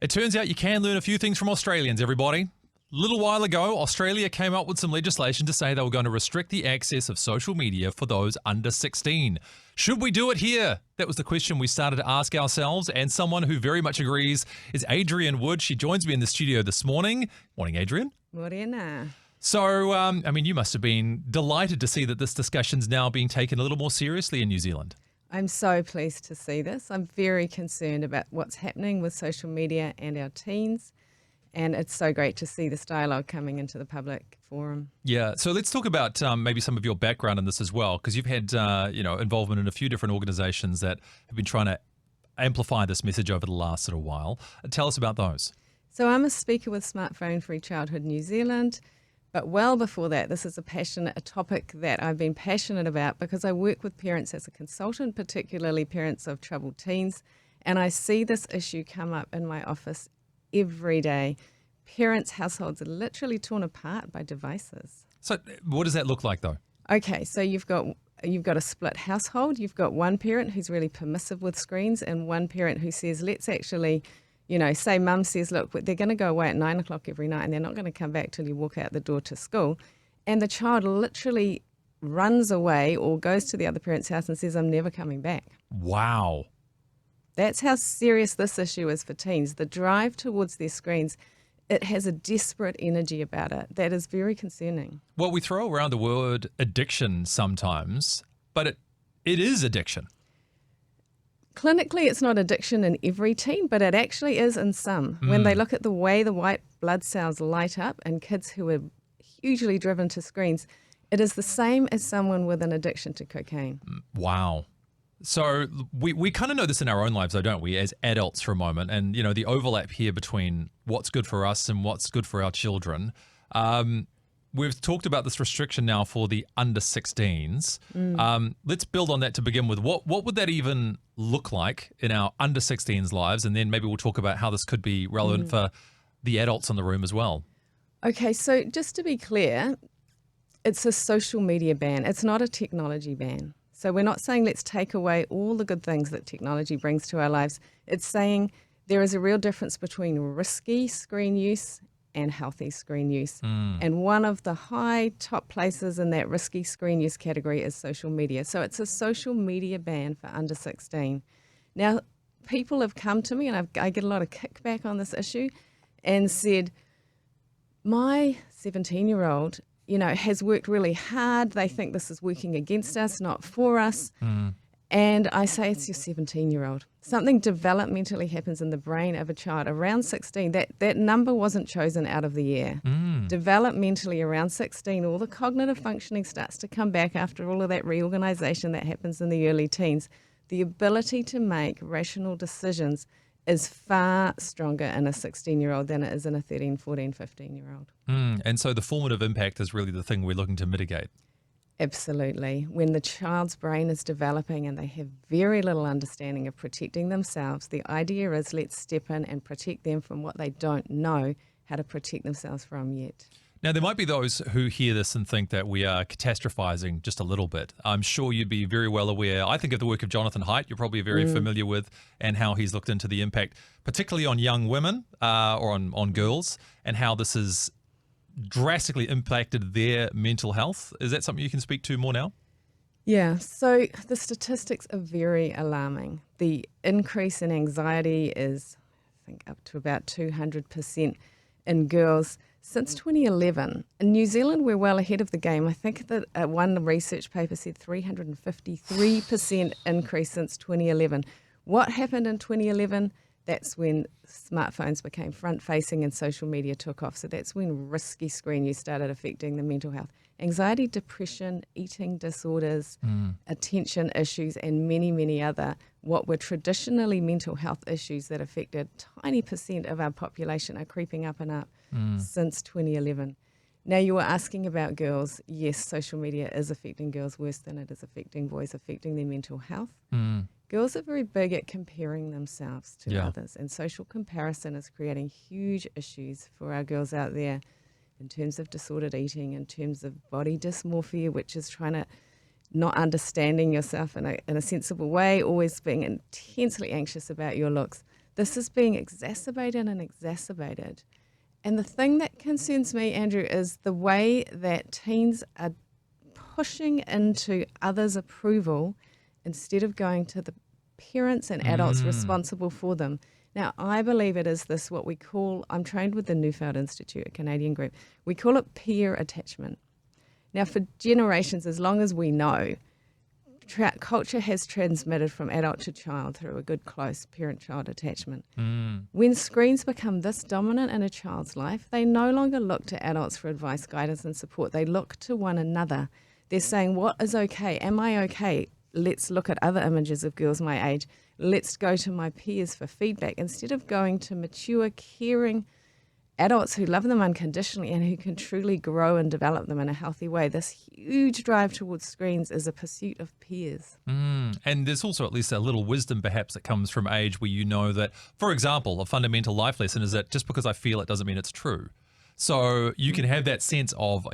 It turns out you can learn a few things from Australians, everybody. A little while ago, Australia came up with some legislation to say they were going to restrict the access of social media for those under 16. Should we do it here? That was the question we started to ask ourselves, and someone who very much agrees is Adrienne Wood. She joins me in the studio this morning. Morning, Adrienne. Morena. So, you must have been delighted to see that this discussion's now being taken a little more seriously in New Zealand. I'm so pleased to see this. I'm very concerned about what's happening with social media and our teens, and it's so great to see this dialogue coming into the public forum. Yeah, so let's talk about maybe some of your background in this as well, because you've had involvement in a few different organisations that have been trying to amplify this message over the last little while. Tell us about those. So I'm a speaker with Smartphone Free Childhood New Zealand. But well before that, this is a topic that I've been passionate about because I work with parents as a consultant, particularly parents of troubled teens, and I see this issue come up in my office every day. Parents' households are literally torn apart by devices. So what does that look like, though? Okay, so you've got a split household. You've got one parent who's really permissive with screens and one parent who says, let's actually... say mum says, look, they're going to go away at 9 o'clock every night and they're not going to come back till you walk out the door to school. And the child literally runs away or goes to the other parent's house and says, I'm never coming back. Wow. That's how serious this issue is for teens. The drive towards their screens, it has a desperate energy about it. That is very concerning. Well, we throw around the word addiction sometimes, but it is addiction. Clinically, it's not addiction in every teen, but it actually is in some. When they look at the way the white blood cells light up in kids who are hugely driven to screens, it is the same as someone with an addiction to cocaine. Wow. So we kind of know this in our own lives, though, don't we, as adults for a moment, and, the overlap here between what's good for us and what's good for our children. We've talked about this restriction now for the under 16s. Let's build on that to begin with. What would that even look like in our under 16s lives? And then maybe we'll talk about how this could be relevant for the adults in the room as well. Okay, so just to be clear, it's a social media ban. It's not a technology ban. So we're not saying let's take away all the good things that technology brings to our lives. It's saying there is a real difference between risky screen use and healthy screen use. And one of the high top places in that risky screen use category is social media. So it's a social media ban for under 16. Now, people have come to me, and I get a lot of kickback on this issue, and said, my 17-year-old, has worked really hard. They think this is working against us, not for us. And I say, it's your 17-year-old. Something developmentally happens in the brain of a child around 16. That number wasn't chosen out of the air. Developmentally around 16, all the cognitive functioning starts to come back after all of that reorganization that happens in the early teens. The ability to make rational decisions is far stronger in a 16-year-old than it is in a 13, 14, 15-year-old. And so the formative impact is really the thing we're looking to mitigate. Absolutely. When the child's brain is developing and they have very little understanding of protecting themselves, the idea is let's step in and protect them from what they don't know how to protect themselves from yet. Now, there might be those who hear this and think that we are catastrophizing just a little bit. I'm sure you'd be very well aware. I think of the work of Jonathan Haidt, you're probably very familiar with, and how he's looked into the impact, particularly on young women or on girls, and how this is drastically impacted their mental health. Is that something you can speak to more now? Yeah, so the statistics are very alarming. The increase in anxiety is, I think, up to about 200% in girls since 2011. In New Zealand, we're well ahead of the game. I think that one research paper said 353% increase since 2011. What happened in 2011? That's when smartphones became front-facing and social media took off. So that's when risky screen use started affecting the mental health. Anxiety, depression, eating disorders, attention issues, and many, many other what were traditionally mental health issues that affected tiny percent of our population are creeping up and up since 2011. Now, you were asking about girls. Yes, social media is affecting girls worse than it is affecting boys, affecting their mental health. Girls are very big at comparing themselves to others, and social comparison is creating huge issues for our girls out there in terms of disordered eating, in terms of body dysmorphia, which is trying to not understanding yourself in a sensible way, always being intensely anxious about your looks. This is being exacerbated and exacerbated. And the thing that concerns me, Andrew, is the way that teens are pushing into others' approval instead of going to the parents and adults responsible for them. Now, I believe it is this, what we call, I'm trained with the Newfield Institute, a Canadian group, we call it peer attachment. Now, for generations, as long as we know, culture has transmitted from adult to child through a good, close parent-child attachment. When screens become this dominant in a child's life, they no longer look to adults for advice, guidance, and support. They look to one another. They're saying, what is okay? Am I okay? Let's look at other images of girls my age. Let's go to my peers for feedback instead of going to mature, caring adults who love them unconditionally and who can truly grow and develop them in a healthy way. This huge drive towards screens is a pursuit of peers. And there's also at least a little wisdom perhaps that comes from age where you know that, for example, a fundamental life lesson is that just because I feel it doesn't mean it's true. So you can have that sense of,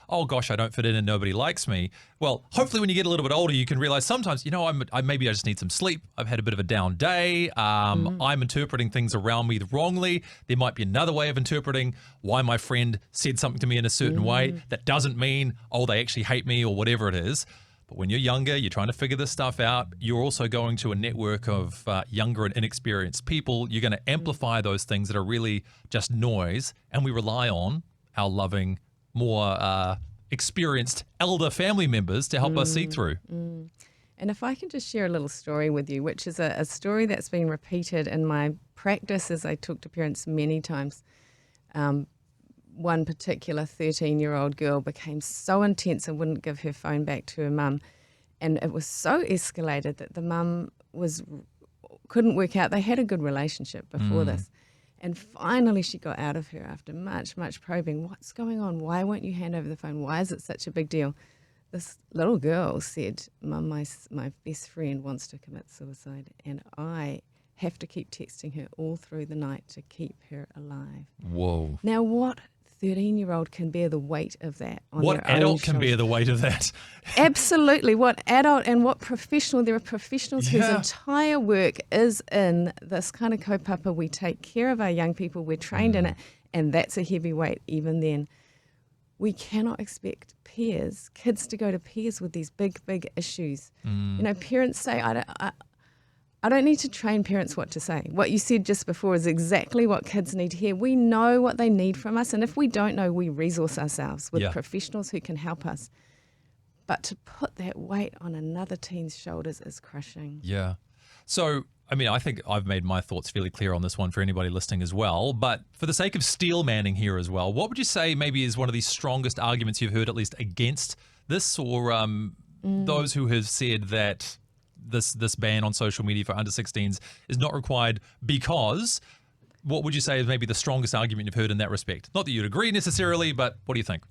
oh gosh, I don't fit in and nobody likes me. Well, hopefully when you get a little bit older, you can realize sometimes, maybe I just need some sleep. I've had a bit of a down day. I'm interpreting things around me wrongly. There might be another way of interpreting why my friend said something to me in a certain way. That doesn't mean, oh, they actually hate me or whatever it is. But when you're younger, you're trying to figure this stuff out. You're also going to a network of younger and inexperienced people. You're going to amplify those things that are really just noise. And we rely on our loving, more experienced elder family members to help us see through. And if I can just share a little story with you, which is a story that's been repeated in my practice as I talk to parents many times. One particular 13-year-old girl became so intense and wouldn't give her phone back to her mum. And it was so escalated that the mum couldn't work out. They had a good relationship before this. And finally she got out of her after much, much probing. What's going on? Why won't you hand over the phone? Why is it such a big deal? This little girl said, Mum, my best friend wants to commit suicide and I have to keep texting her all through the night to keep her alive. Whoa. Now what 13-year-old can bear the weight of that on what their own adult can shoulders? bear the weight of that? Absolutely. What adult and what professional? There are professionals whose entire work is in this kind of kaupapa. We take care of our young people. We're trained in it. And that's a heavy weight even then. We cannot expect kids to go to peers with these big, big issues. Parents say, I don't need to train parents what to say. What you said just before is exactly what kids need to hear. We know what they need from us, and if we don't know, we resource ourselves with professionals who can help us. But to put that weight on another teen's shoulders is crushing. Yeah. So, I think I've made my thoughts fairly clear on this one for anybody listening as well. But for the sake of steel manning here as well, what would you say maybe is one of the strongest arguments you've heard, at least against this, or those who have said that this ban on social media for under 16s is not required because, what would you say is maybe the strongest argument you've heard in that respect? Not that you'd agree necessarily, but what do you think?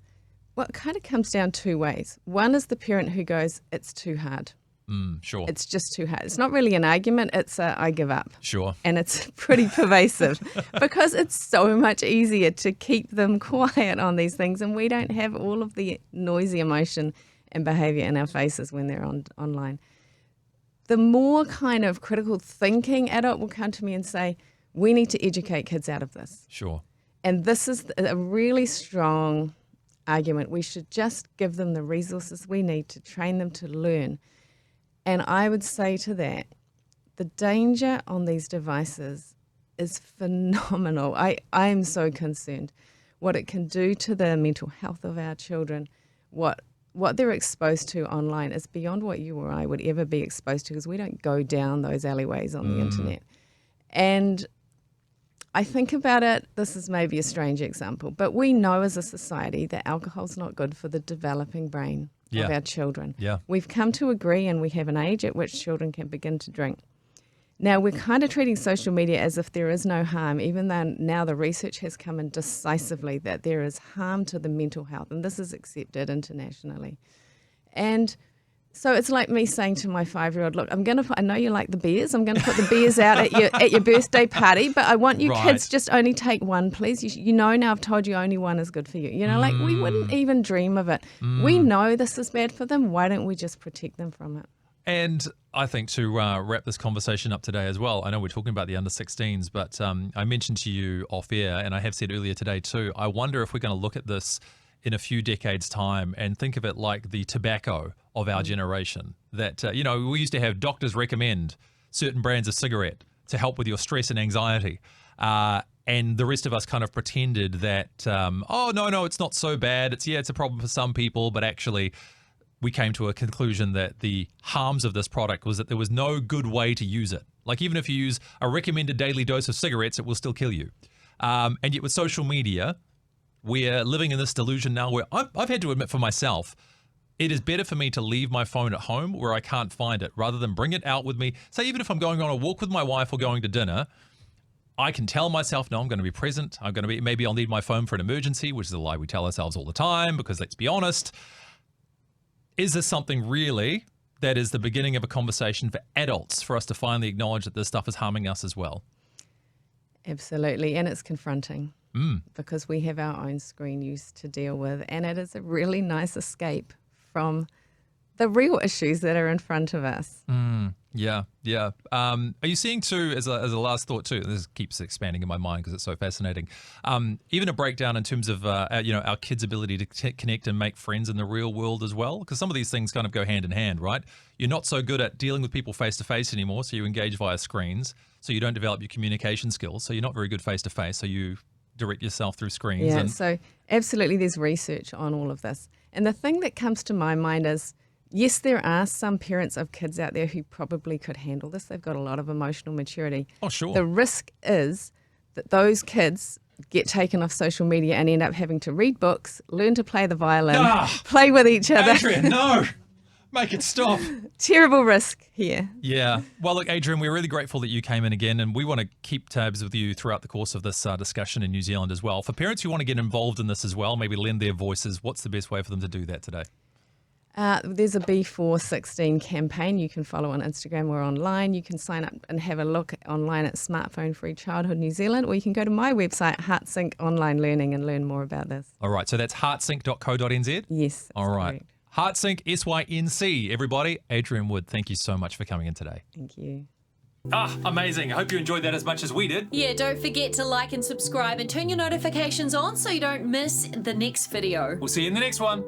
Well, it kind of comes down two ways. One is the parent who goes, it's too hard. Sure. It's just too hard. It's not really an argument. It's I give up. Sure. And it's pretty pervasive because it's so much easier to keep them quiet on these things, and we don't have all of the noisy emotion and behavior in our faces when they're online. The more kind of critical thinking adult will come to me and say, we need to educate kids out of this. Sure. And this is a really strong argument. We should just give them the resources we need to train them to learn. And I would say to that, the danger on these devices is phenomenal. I am so concerned what it can do to the mental health of our children, what they're exposed to online is beyond what you or I would ever be exposed to because we don't go down those alleyways on the internet. And I think about it, this is maybe a strange example, but we know as a society that alcohol's not good for the developing brain of our children. Yeah. We've come to agree and we have an age at which children can begin to drink. Now, we're kind of treating social media as if there is no harm, even though now the research has come in decisively that there is harm to the mental health, and this is accepted internationally. And so it's like me saying to my 5-year-old, look, I know you like the beers. I'm going to put the beers out at your birthday party, but I want you kids just only take one, please. You know now I've told you only one is good for you. Like we wouldn't even dream of it. We know this is bad for them. Why don't we just protect them from it? And I think to wrap this conversation up today as well, I know we're talking about the under 16s, but I mentioned to you off air, and I have said earlier today too, I wonder if we're going to look at this in a few decades' time and think of it like the tobacco of our generation. That, we used to have doctors recommend certain brands of cigarette to help with your stress and anxiety. And the rest of us kind of pretended that, no, it's not so bad. It's a problem for some people, but actually we came to a conclusion that the harms of this product was that there was no good way to use it. Like even if you use a recommended daily dose of cigarettes, it will still kill you. And yet with social media, we're living in this delusion now where I've had to admit for myself, it is better for me to leave my phone at home where I can't find it rather than bring it out with me. So even if I'm going on a walk with my wife or going to dinner, I can tell myself, no, I'm going to be present. Maybe I'll need my phone for an emergency, which is a lie we tell ourselves all the time because let's be honest. Is this something really that is the beginning of a conversation for adults for us to finally acknowledge that this stuff is harming us as well? Absolutely. And it's confronting because we have our own screen use to deal with. And it is a really nice escape from the real issues that are in front of us. Yeah. Are you seeing too, as a last thought too, this keeps expanding in my mind because it's so fascinating, even a breakdown in terms of, our kids' ability to connect and make friends in the real world as well? Because some of these things kind of go hand in hand, right? You're not so good at dealing with people face to face anymore, so you engage via screens, so you don't develop your communication skills, so you're not very good face to face, so you direct yourself through screens. Yeah, so absolutely there's research on all of this. And the thing that comes to my mind is, yes, there are some parents of kids out there who probably could handle this. They've got a lot of emotional maturity. Oh, sure. The risk is that those kids get taken off social media and end up having to read books, learn to play the violin, play with each other. Adrienne, no! Make it stop. Terrible risk here. Yeah. Well, look, Adrienne, we're really grateful that you came in again, and we want to keep tabs with you throughout the course of this discussion in New Zealand as well. For parents who want to get involved in this as well, maybe lend their voices, what's the best way for them to do that today? There's a B416 campaign you can follow on Instagram or online. You can sign up and have a look online at Smartphone Free Childhood New Zealand, or you can go to my website, HeartSync Online Learning, and learn more about this. All right, so that's heartsync.co.nz? Yes. All right. Correct. HeartSync, SYNC, everybody. Adrienne Wood, thank you so much for coming in today. Thank you. Amazing. I hope you enjoyed that as much as we did. Yeah, don't forget to like and subscribe and turn your notifications on so you don't miss the next video. We'll see you in the next one.